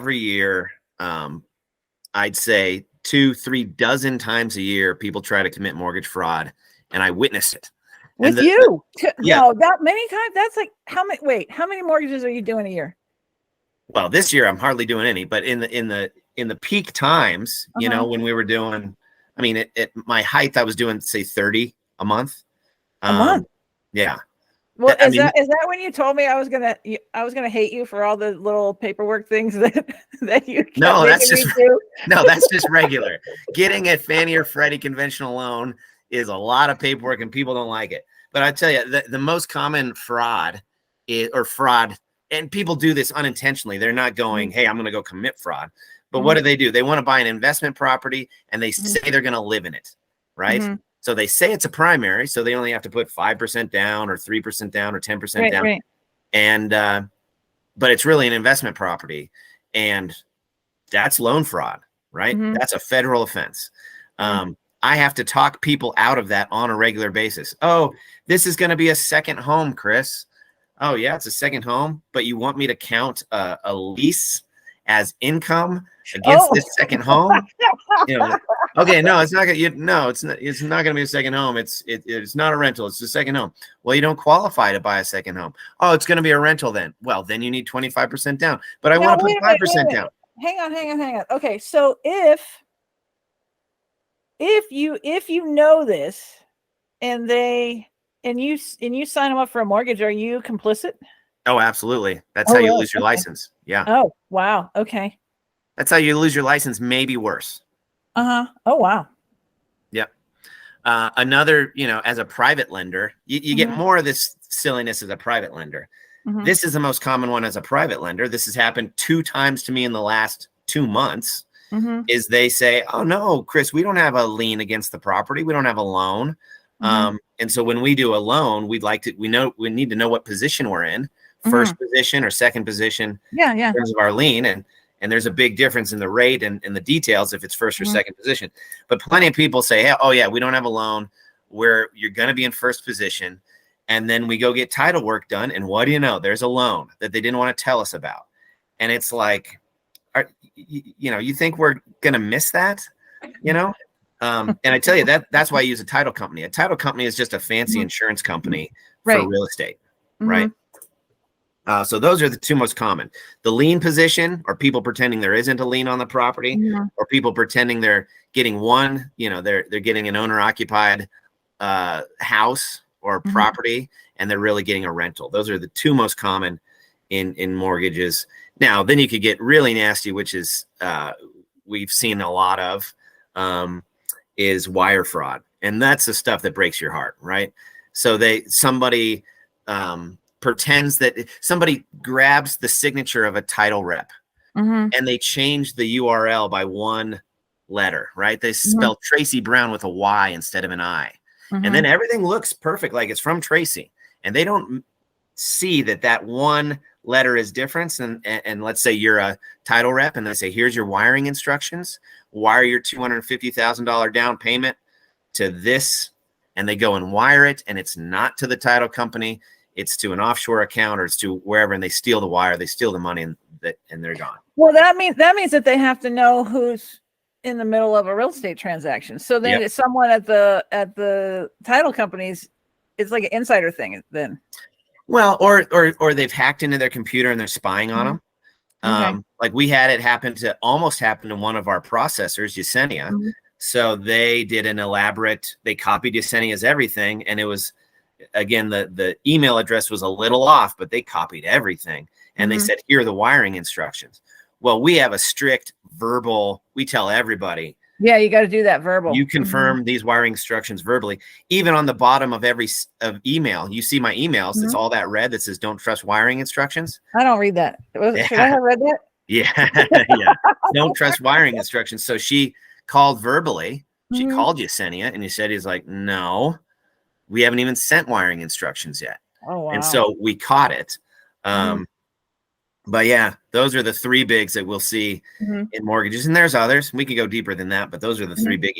every year, I'd say 2-3 dozen times a year, people try to commit mortgage fraud, and I witness it. With you? No, that many times? That's like how many? Wait, how many mortgages are you doing a year? Well, this year I'm hardly doing any, but in the peak times, you know, when we were doing, I mean, at my height, I was doing say 30 a month. A month? Yeah. Well, is that when you told me I was gonna hate you for all the little paperwork things that you kept making me do? No, that's just regular. Getting a Fannie or Freddie conventional loan is a lot of paperwork, and people don't like it. But I tell you, the most common fraud and people do this unintentionally. They're not going, hey, I'm going to go commit fraud. But what do? They want to buy an investment property, and they say they're going to live in it, right? So they say it's a primary, so they only have to put 5% down or 3% down or 10% down. Right. And but it's really an investment property, and that's loan fraud, right? That's a federal offense. I have to talk people out of that on a regular basis. Oh, this is going to be a second home, Chris. Oh, yeah, it's a second home, but you want me to count a lease as income against this second home? You know, okay, no, it's not gonna. No, it's not. It's not going to be a second home. It's not a rental. It's a second home. Well, you don't qualify to buy a second home. Oh, it's going to be a rental then. Well, then you need 25% down. But I want to put 5% down. Hang on. Okay, so if you know this, and you sign them up for a mortgage, are you complicit? Oh, absolutely. That's how you lose your license. Yeah. Oh, wow. Okay. That's how you lose your license, maybe worse. Oh, wow. Yep. Another, as a private lender, you get more of this silliness as a private lender. This is the most common one as a private lender. This has happened 2 times to me in the last 2 months. Is they say, oh no, Chris, we don't have a lien against the property. We don't have a loan. And so when we do a loan, we need to know what position we're in, first position or second position in terms of our lien. And there's a big difference in the rate and the details if it's first or second position. But plenty of people say, hey, oh yeah, we don't have a loan where you're going to be in first position. And then we go get title work done. And what do you know? There's a loan that they didn't want to tell us about. And it's like, you think we're going to miss that, And I tell you that's why I use a title company. A title company is just a fancy insurance company for real estate, right? So those are the 2 most common. The lien position, or people pretending there isn't a lien on the property, or people pretending they're getting they're getting an owner occupied house or property, and they're really getting a rental. Those are the 2 most common in mortgages. Now, then you could get really nasty, which is we've seen a lot of, is wire fraud. And that's the stuff that breaks your heart, right? So somebody pretends that somebody grabs the signature of a title rep and they change the URL by 1 letter, right? They spell Traci Brown with a Y instead of an I. And then everything looks perfect, like it's from Traci. And they don't see that 1 letter is different. And let's say you're a title rep and they say, here's your wiring instructions. Wire your $250,000 down payment to this. And they go and wire it. And it's not to the title company. It's to an offshore account, or it's to wherever. And they steal the wire. They steal the money and they're gone. Well, that means that they have to know who's in the middle of a real estate transaction. So then it's someone at the title companies. It's like an insider thing then. Well, or they've hacked into their computer and they're spying on them. Like we had it almost happen to one of our processors, Yesenia. So they did they copied Yesenia's everything. And it was, again, the email address was a little off, but they copied everything. And they said, here are the wiring instructions. Well, we have a strict verbal, we tell everybody. Yeah, you got to do that verbal. You confirm these wiring instructions verbally. Even on the bottom of every email, you see my emails. It's all that red that says "Don't trust wiring instructions." I don't read that. Should I have read that? Yeah, yeah. Don't trust wiring instructions. So she called verbally. She called Yesenia, and he's like, "No, we haven't even sent wiring instructions yet." Oh wow! And so we caught it. But yeah, those are the 3 bigs that we'll see in mortgages. And there's others. We could go deeper than that, but those are the 3 biggies.